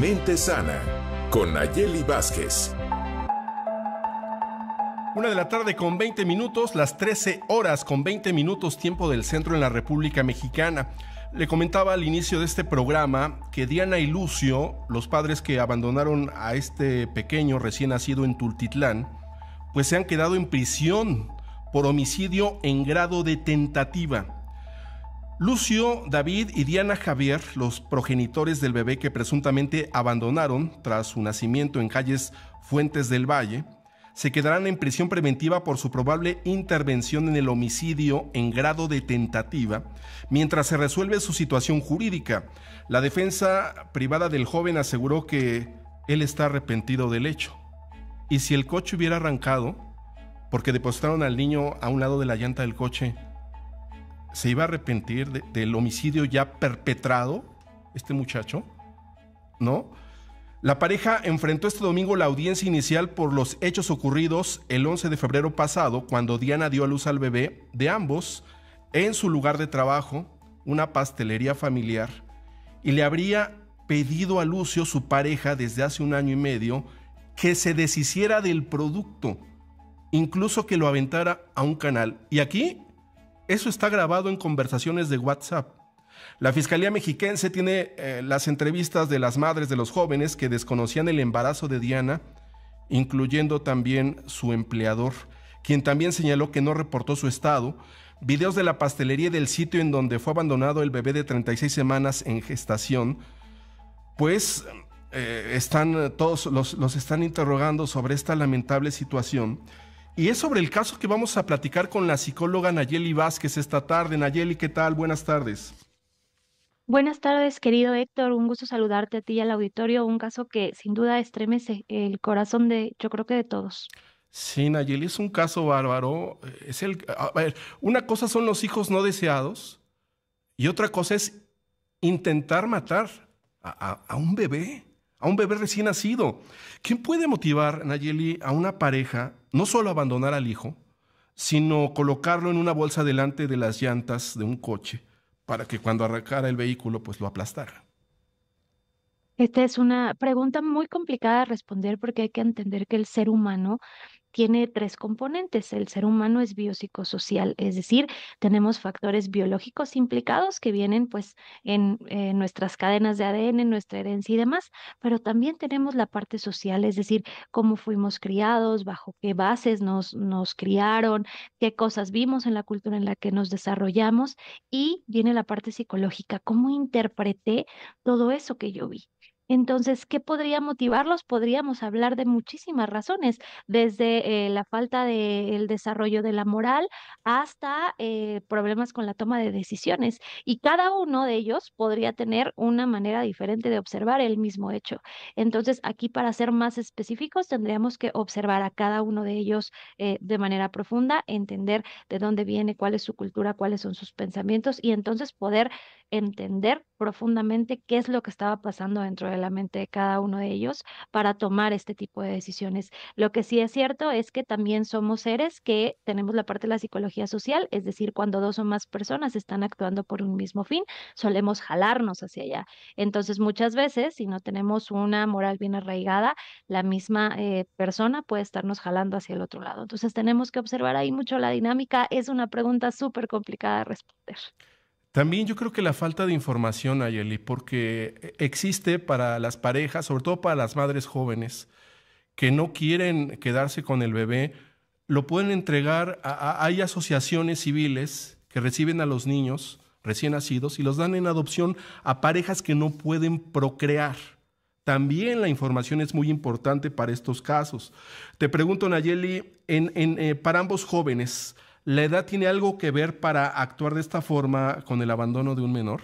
Mente Sana, con Nayeli Vázquez. 1:20 PM, las 13 horas con 20 minutos tiempo del centro en la República Mexicana. Le comentaba al inicio de este programa que Diana y Lucio, los padres que abandonaron a este pequeño recién nacido en Tultitlán, pues se han quedado en prisión por homicidio en grado de tentativa. Lucio, David y Diana Javier, los progenitores del bebé que presuntamente abandonaron tras su nacimiento en calles Fuentes del Valle, se quedarán en prisión preventiva por su probable intervención en el homicidio en grado de tentativa, mientras se resuelve su situación jurídica. La defensa privada del joven aseguró que él está arrepentido del hecho. Y si el coche hubiera arrancado, porque depositaron al niño a un lado de la llanta del coche, ¿se iba a arrepentir del homicidio ya perpetrado este muchacho? ¿No? La pareja enfrentó este domingo la audiencia inicial por los hechos ocurridos el 11 de febrero pasado, cuando Diana dio a luz al bebé de ambos en su lugar de trabajo, una pastelería familiar, y le habría pedido a Lucio, su pareja, desde hace 1 año y medio, que se deshiciera del producto, incluso que lo aventara a un canal. Y aquí, eso está grabado en conversaciones de WhatsApp. La Fiscalía Mexiquense tiene las entrevistas de las madres de los jóvenes que desconocían el embarazo de Diana, incluyendo también su empleador, quien también señaló que no reportó su estado. Videos de la pastelería y del sitio en donde fue abandonado el bebé de 36 semanas en gestación, pues todos los están interrogando sobre esta lamentable situación. Y es sobre el caso que vamos a platicar con la psicóloga Nayeli Vázquez esta tarde. Nayeli, ¿qué tal? Buenas tardes. Buenas tardes, querido Héctor. Un gusto saludarte a ti y al auditorio. Un caso que sin duda estremece el corazón yo creo que de todos. Sí, Nayeli, es un caso bárbaro. A ver, una cosa son los hijos no deseados y otra cosa es intentar matar a un bebé recién nacido. ¿Quién puede motivar, Nayeli, a una pareja no solo a abandonar al hijo, sino colocarlo en una bolsa delante de las llantas de un coche para que cuando arrancara el vehículo pues lo aplastara? Esta es una pregunta muy complicada de responder porque hay que entender que el ser humano tiene 3 componentes. El ser humano es biopsicosocial, es decir, tenemos factores biológicos implicados que vienen pues en nuestras cadenas de ADN, en nuestra herencia y demás, pero también tenemos la parte social, es decir, cómo fuimos criados, bajo qué bases nos criaron, qué cosas vimos en la cultura en la que nos desarrollamos, y viene la parte psicológica, cómo interpreté todo eso que yo vi. Entonces, ¿qué podría motivarlos? Podríamos hablar de muchísimas razones, desde la falta del desarrollo de la moral hasta problemas con la toma de decisiones. Y cada uno de ellos podría tener una manera diferente de observar el mismo hecho. Entonces, aquí para ser más específicos, tendríamos que observar a cada uno de ellos de manera profunda, entender de dónde viene, cuál es su cultura, cuáles son sus pensamientos, y entonces poder entender profundamente qué es lo que estaba pasando dentro de la mente de cada uno de ellos para tomar este tipo de decisiones. Lo que sí es cierto es que también somos seres que tenemos la parte de la psicología social, es decir, cuando 2 o más personas están actuando por un mismo fin, solemos jalarnos hacia allá. Entonces, muchas veces, si no tenemos una moral bien arraigada, la misma persona puede estarnos jalando hacia el otro lado. Entonces, tenemos que observar ahí mucho la dinámica. Es una pregunta súper complicada de responder. También yo creo que la falta de información, Nayeli, porque existe para las parejas, sobre todo para las madres jóvenes, que no quieren quedarse con el bebé, lo pueden entregar hay asociaciones civiles que reciben a los niños recién nacidos y los dan en adopción a parejas que no pueden procrear. También la información es muy importante para estos casos. Te pregunto, Nayeli, para ambos jóvenes, ¿la edad tiene algo que ver para actuar de esta forma con el abandono de un menor?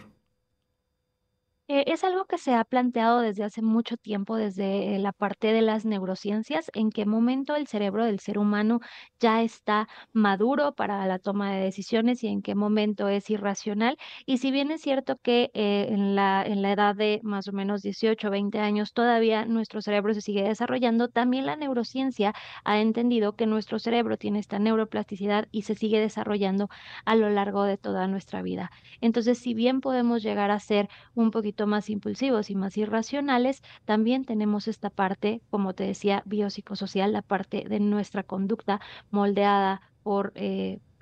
Es algo que se ha planteado desde hace mucho tiempo, desde la parte de las neurociencias, en qué momento el cerebro del ser humano ya está maduro para la toma de decisiones y en qué momento es irracional. Y si bien es cierto que en la edad de más o menos 18 o 20 años todavía nuestro cerebro se sigue desarrollando, también la neurociencia ha entendido que nuestro cerebro tiene esta neuroplasticidad y se sigue desarrollando a lo largo de toda nuestra vida. Entonces, si bien podemos llegar a ser un poquito poquito más impulsivos y más irracionales, también tenemos esta parte, como te decía, biopsicosocial, la parte de nuestra conducta moldeada por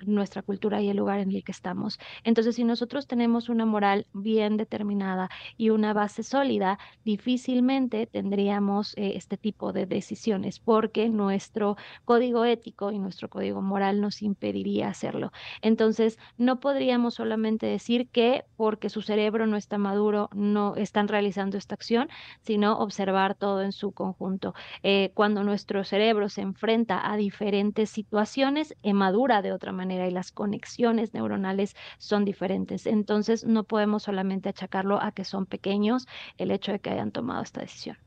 nuestra cultura y el lugar en el que estamos. Entonces, si nosotros tenemos una moral bien determinada y una base sólida, difícilmente tendríamos este tipo de decisiones porque nuestro código ético y nuestro código moral nos impediría hacerlo. Entonces, no podríamos solamente decir que porque su cerebro no está maduro, no están realizando esta acción, sino observar todo en su conjunto. Cuando nuestro cerebro se enfrenta a diferentes situaciones, madura de otra manera y las conexiones neuronales son diferentes. Entonces, no podemos solamente achacarlo a que son pequeños el hecho de que hayan tomado esta decisión.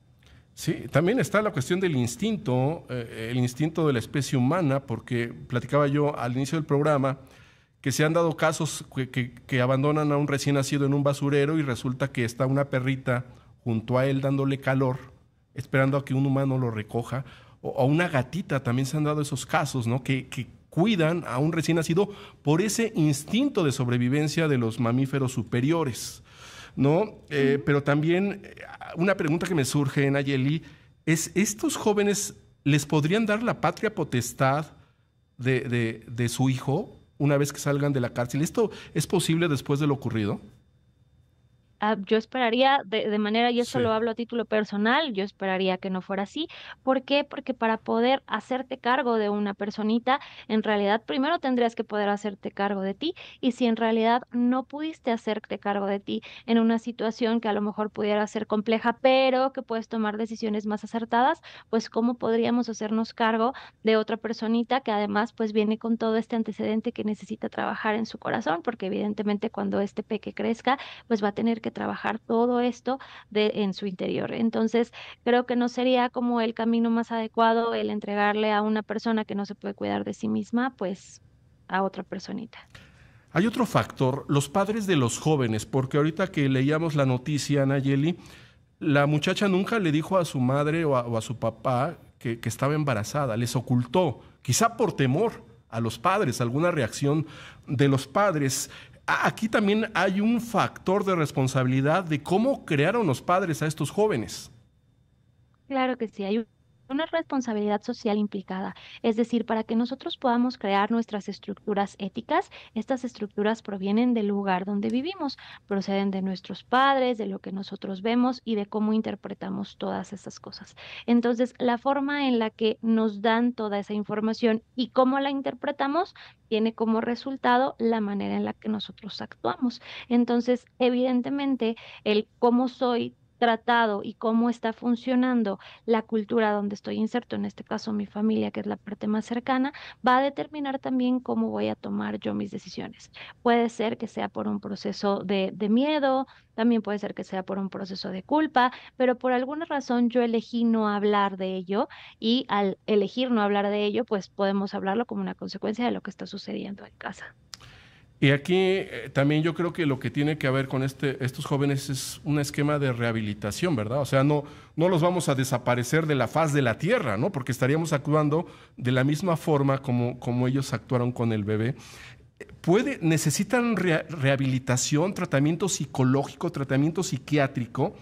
Sí, también está la cuestión del instinto, el instinto de la especie humana, porque platicaba yo al inicio del programa que se han dado casos que abandonan a un recién nacido en un basurero y resulta que está una perrita junto a él dándole calor, esperando a que un humano lo recoja, o a una gatita, también se han dado esos casos, ¿no? Que cuidan a un recién nacido por ese instinto de sobrevivencia de los mamíferos superiores, ¿no? Pero también una pregunta que me surge, Nayeli, es, ¿estos jóvenes les podrían dar la patria potestad de su hijo una vez que salgan de la cárcel? ¿Esto es posible después de lo ocurrido? Yo esperaría de manera, y eso Sí. lo hablo a título personal, yo esperaría que no fuera así. ¿Por qué? Porque para poder hacerte cargo de una personita, en realidad primero tendrías que poder hacerte cargo de ti. Y si en realidad no pudiste hacerte cargo de ti en una situación que a lo mejor pudiera ser compleja, pero que puedes tomar decisiones más acertadas, pues ¿cómo podríamos hacernos cargo de otra personita que además pues viene con todo este antecedente que necesita trabajar en su corazón? Porque evidentemente cuando este peque crezca, pues va a tener que trabajar todo esto en su interior. Entonces, creo que no sería como el camino más adecuado el entregarle a una persona que no se puede cuidar de sí misma, pues a otra personita. Hay otro factor, los padres de los jóvenes, porque ahorita que leíamos la noticia, Nayeli, la muchacha nunca le dijo a su madre o a su papá que estaba embarazada, les ocultó, quizá por temor a los padres, alguna reacción de los padres. Aquí también hay un factor de responsabilidad de cómo crearon los padres a estos jóvenes. Claro que sí, hay una responsabilidad social implicada. Es decir, para que nosotros podamos crear nuestras estructuras éticas, estas estructuras provienen del lugar donde vivimos, proceden de nuestros padres, de lo que nosotros vemos y de cómo interpretamos todas esas cosas. Entonces, la forma en la que nos dan toda esa información y cómo la interpretamos tiene como resultado la manera en la que nosotros actuamos. Entonces, evidentemente, el cómo soy tratado y cómo está funcionando la cultura donde estoy inserto, en este caso mi familia, que es la parte más cercana, va a determinar también cómo voy a tomar yo mis decisiones. Puede ser que sea por un proceso de miedo, también puede ser que sea por un proceso de culpa, pero por alguna razón yo elegí no hablar de ello y al elegir no hablar de ello, pues podemos hablarlo como una consecuencia de lo que está sucediendo en casa. Y aquí también yo creo que lo que tiene que ver con estos jóvenes es un esquema de rehabilitación, ¿verdad? O sea, no los vamos a desaparecer de la faz de la tierra, ¿no? Porque estaríamos actuando de la misma forma como ellos actuaron con el bebé. ¿Necesitan rehabilitación, tratamiento psicológico, tratamiento psiquiátrico?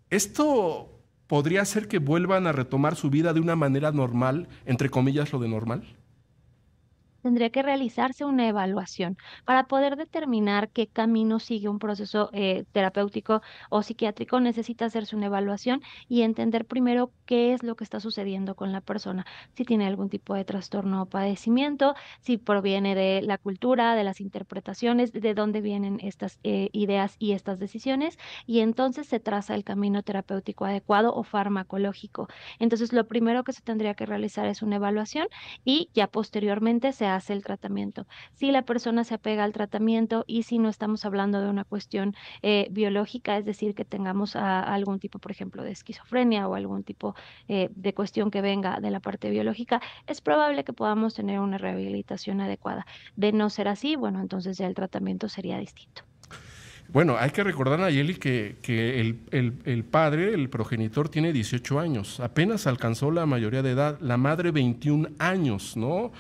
¿Esto podría hacer que vuelvan a retomar su vida de una manera normal, entre comillas, lo de normal? Tendría que realizarse una evaluación para poder determinar qué camino sigue un proceso terapéutico o psiquiátrico. Necesita hacerse una evaluación y entender primero qué es lo que está sucediendo con la persona, si tiene algún tipo de trastorno o padecimiento, si proviene de la cultura, de las interpretaciones, de dónde vienen estas ideas y estas decisiones, y entonces se traza el camino terapéutico adecuado o farmacológico. Entonces, lo primero que se tendría que realizar es una evaluación y ya posteriormente se hace el tratamiento. Si la persona se apega al tratamiento y si no estamos hablando de una cuestión biológica, es decir, que tengamos algún tipo, por ejemplo, de esquizofrenia o algún tipo de cuestión que venga de la parte biológica, es probable que podamos tener una rehabilitación adecuada. De no ser así, bueno, entonces ya el tratamiento sería distinto. Bueno, hay que recordar, Nayeli, que el padre, el progenitor, tiene 18 años. Apenas alcanzó la mayoría de edad. La madre, 21 años, ¿no?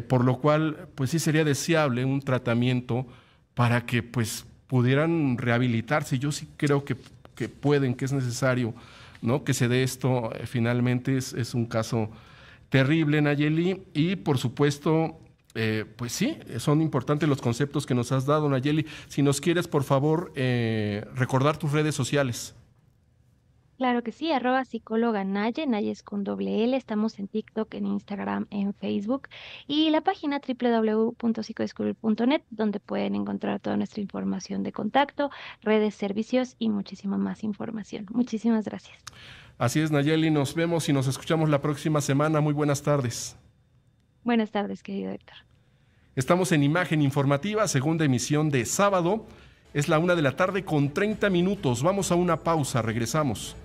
Por lo cual, pues sí sería deseable un tratamiento para que, pues, pudieran rehabilitarse. Yo sí creo que que pueden, que es necesario, ¿no?, que se dé esto. Finalmente es un caso terrible, Nayeli, y por supuesto, pues sí, son importantes los conceptos que nos has dado, Nayeli. Si nos quieres, por favor, recordar tus redes sociales. Claro que sí, @psicóloga Naye, Naye es con doble L, estamos en TikTok, en Instagram, en Facebook y la página www.psicodescubrir.net, donde pueden encontrar toda nuestra información de contacto, redes, servicios y muchísima más información. Muchísimas gracias. Así es, Nayeli, nos vemos y nos escuchamos la próxima semana. Muy buenas tardes. Buenas tardes, querido Héctor. Estamos en Imagen Informativa, segunda emisión de sábado. Es la 1:30 p.m. Vamos a una pausa, regresamos.